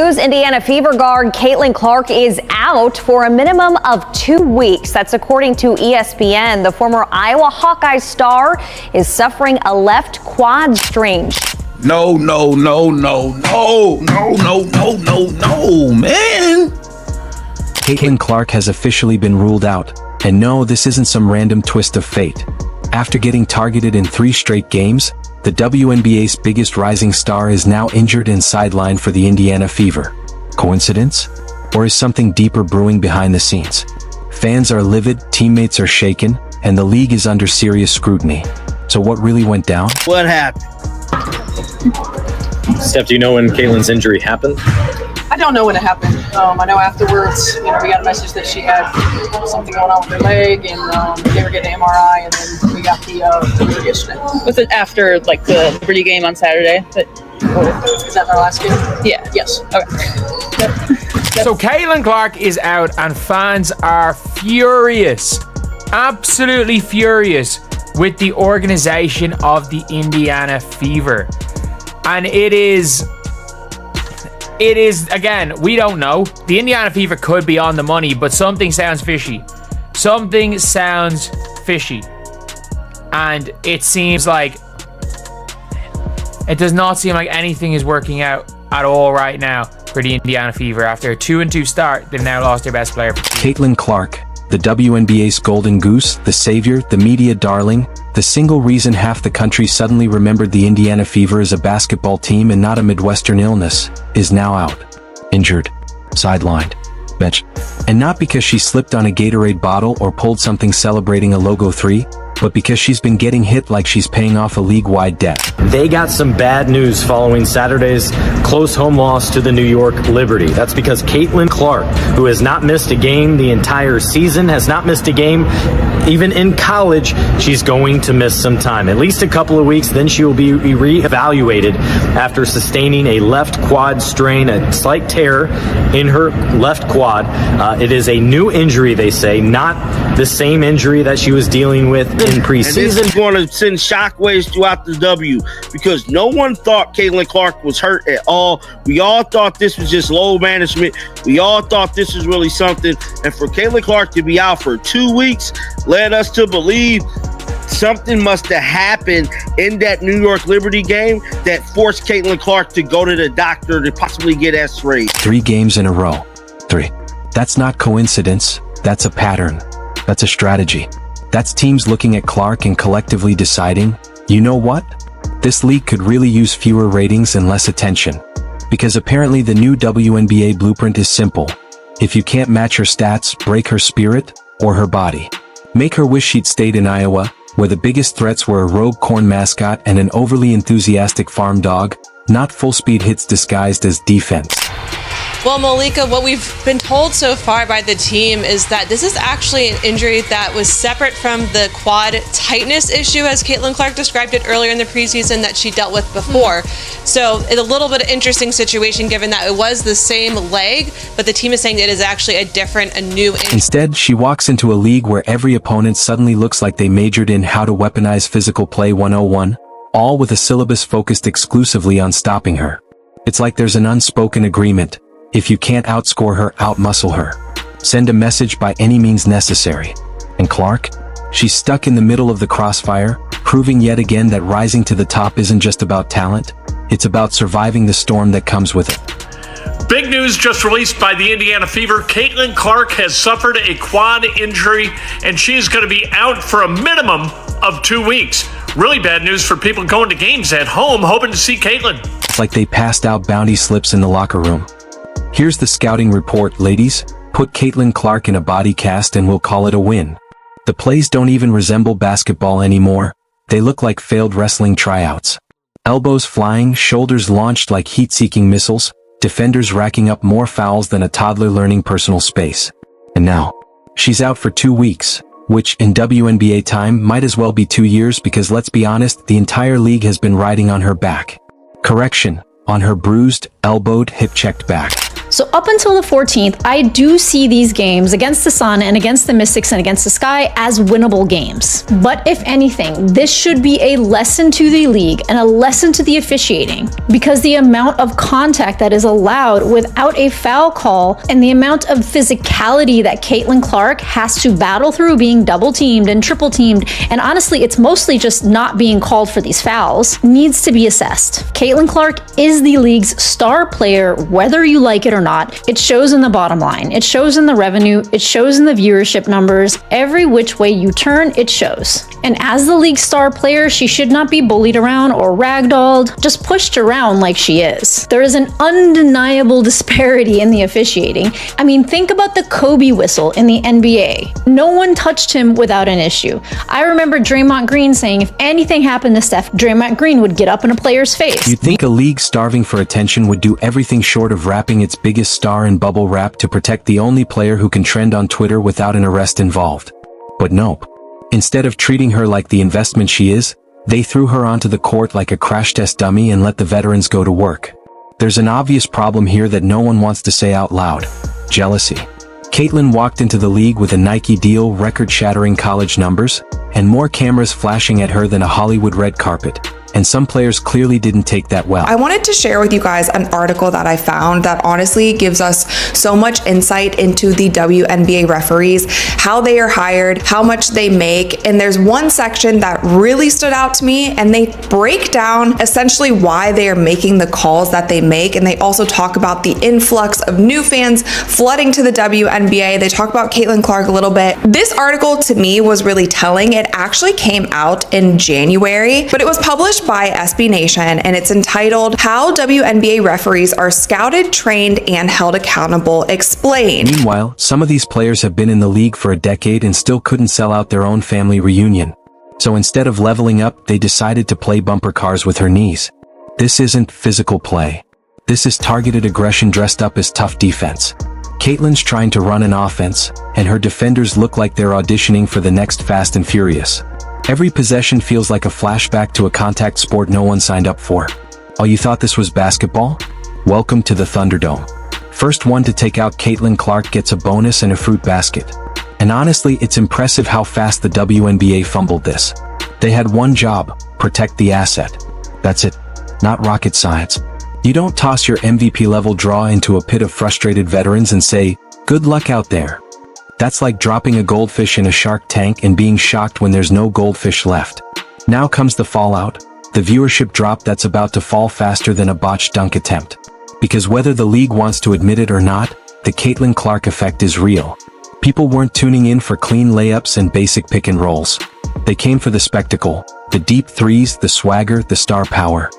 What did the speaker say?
news, Indiana Fever guard Caitlin Clark is out for a minimum of 2 weeks. That's according to ESPN. The former Iowa Hawkeye star is suffering a left quad strain. No, man. Caitlin Clark has officially been ruled out. And no, this isn't some random twist of fate. After getting targeted in 3 straight games, the WNBA's biggest rising star is now injured and sidelined for the Indiana Fever. Coincidence? Or is something deeper brewing behind the scenes? Fans are livid, teammates are shaken, and the league is under serious scrutiny. So what really went down? What happened? Steph, do you know when Caitlin's injury happened? I don't know when it happened. I know afterwards, we got a message that she had something going on with her leg, and they were getting an MRI, and then we got the news yesterday. Was it after the Liberty game on Saturday? Is that our last game? Yeah. Yes. Okay. So Caitlin Clark is out, and fans are furious, absolutely furious with the organization of the Indiana Fever, and it is, again, we don't know. The Indiana Fever could be on the money, but something sounds fishy. Something sounds fishy. And it seems like it does not seem like anything is working out at all right now for the Indiana Fever. After a 2-2 start, they've now lost their best player. Caitlin Clark, the WNBA's golden goose, the savior, the media darling, the single reason half the country suddenly remembered the Indiana Fever as a basketball team and not a Midwestern illness, is now out. Injured. Sidelined. Benched. And not because she slipped on a Gatorade bottle or pulled something celebrating a Logo 3, but because she's been getting hit like she's paying off a league-wide debt. They got some bad news following Saturday's close home loss to the New York Liberty. That's because Caitlin Clark, who has not missed a game the entire season, has not missed a game even in college, she's going to miss some time, at least a couple of weeks. Then she will be reevaluated after sustaining a left quad strain, a slight tear in her left quad. It is a new injury, they say, not the same injury that she was dealing with in preseason. And this is going to send shockwaves throughout the W, because no one thought Caitlin Clark was hurt at all. We all thought this was just low management. We all thought this was really something. And for Caitlin Clark to be out for 2 weeks led us to believe something must have happened in that New York Liberty game that forced Caitlin Clark to go to the doctor to possibly get x-rays. 3 games in a row. 3. That's not coincidence. That's a pattern. That's a strategy. That's teams looking at Clark and collectively deciding, you know what? This league could really use fewer ratings and less attention. Because apparently the new WNBA blueprint is simple. If you can't match her stats, break her spirit or her body. Make her wish she'd stayed in Iowa, where the biggest threats were a rogue corn mascot and an overly enthusiastic farm dog, not full-speed hits disguised as defense. Well, Malika, what we've been told so far by the team is that this is actually an injury that was separate from the quad tightness issue, as Caitlin Clark described it earlier in the preseason, that she dealt with before. So it's a little bit of an interesting situation given that it was the same leg, but the team is saying it is actually a new injury. Instead, she walks into a league where every opponent suddenly looks like they majored in how to weaponize physical play 101, all with a syllabus focused exclusively on stopping her. It's like there's an unspoken agreement. If you can't outscore her, outmuscle her. Send a message by any means necessary. And Clark? She's stuck in the middle of the crossfire, proving yet again that rising to the top isn't just about talent, it's about surviving the storm that comes with it. Big news just released by the Indiana Fever. Caitlin Clark has suffered a quad injury, and she is going to be out for a minimum of 2 weeks. Really bad news for people going to games at home hoping to see Caitlin. It's like they passed out bounty slips in the locker room. Here's the scouting report, ladies. Put Caitlin Clark in a body cast and we'll call it a win. The plays don't even resemble basketball anymore. They look like failed wrestling tryouts. Elbows flying, shoulders launched like heat-seeking missiles, defenders racking up more fouls than a toddler learning personal space. And now, she's out for 2 weeks, which in WNBA time might as well be 2 years, because let's be honest, the entire league has been riding on her back. Correction, on her bruised, elbowed, hip-checked back. So up until the 14th, I do see these games against the Sun and against the Mystics and against the Sky as winnable games. But if anything, this should be a lesson to the league and a lesson to the officiating, because the amount of contact that is allowed without a foul call and the amount of physicality that Caitlin Clark has to battle through being double teamed and triple teamed, and honestly, it's mostly just not being called for these fouls, needs to be assessed. Caitlin Clark is the league's star player, whether you like it or not. It shows in the bottom line. It shows in the revenue. It shows in the viewership numbers. Every which way you turn, it shows. And as the league star player, she should not be bullied around or ragdolled, just pushed around like she is. There is an undeniable disparity in the officiating. I mean, think about the Kobe whistle in the NBA. No one touched him without an issue. I remember Draymond Green saying if anything happened to Steph, Draymond Green would get up in a player's face. You'd think a league starving for attention would do everything short of wrapping its biggest star in bubble wrap to protect the only player who can trend on Twitter without an arrest involved. But nope. Instead of treating her like the investment she is, they threw her onto the court like a crash test dummy and let the veterans go to work. There's an obvious problem here that no one wants to say out loud: jealousy. Caitlin walked into the league with a Nike deal, record-shattering college numbers, and more cameras flashing at her than a Hollywood red carpet. And some players clearly didn't take that well. I wanted to share with you guys an article that I found that honestly gives us so much insight into the WNBA referees, how they are hired, how much they make. And there's one section that really stood out to me, and they break down essentially why they are making the calls that they make. And they also talk about the influx of new fans flooding to the WNBA. They talk about Caitlin Clark a little bit. This article to me was really telling. It actually came out in January, but it was published by SB Nation, and it's entitled "How WNBA Referees Are Scouted, Trained, and Held Accountable Explained." Meanwhile, some of these players have been in the league for a decade and still couldn't sell out their own family reunion. So instead of leveling up, they decided to play bumper cars with her knees. This isn't physical play. This is targeted aggression dressed up as tough defense. Caitlin's trying to run an offense, and her defenders look like they're auditioning for the next Fast and Furious. Every possession feels like a flashback to a contact sport no one signed up for. Oh, you thought this was basketball? Welcome to the Thunderdome. First one to take out Caitlin Clark gets a bonus and a fruit basket. And honestly, it's impressive how fast the WNBA fumbled this. They had one job: protect the asset. That's it. Not rocket science. You don't toss your MVP level draw into a pit of frustrated veterans and say, "Good luck out there." That's like dropping a goldfish in a shark tank and being shocked when there's no goldfish left. Now comes the fallout, the viewership drop that's about to fall faster than a botched dunk attempt. Because whether the league wants to admit it or not, the Caitlin Clark effect is real. People weren't tuning in for clean layups and basic pick and rolls. They came for the spectacle, the deep threes, the swagger, the star power.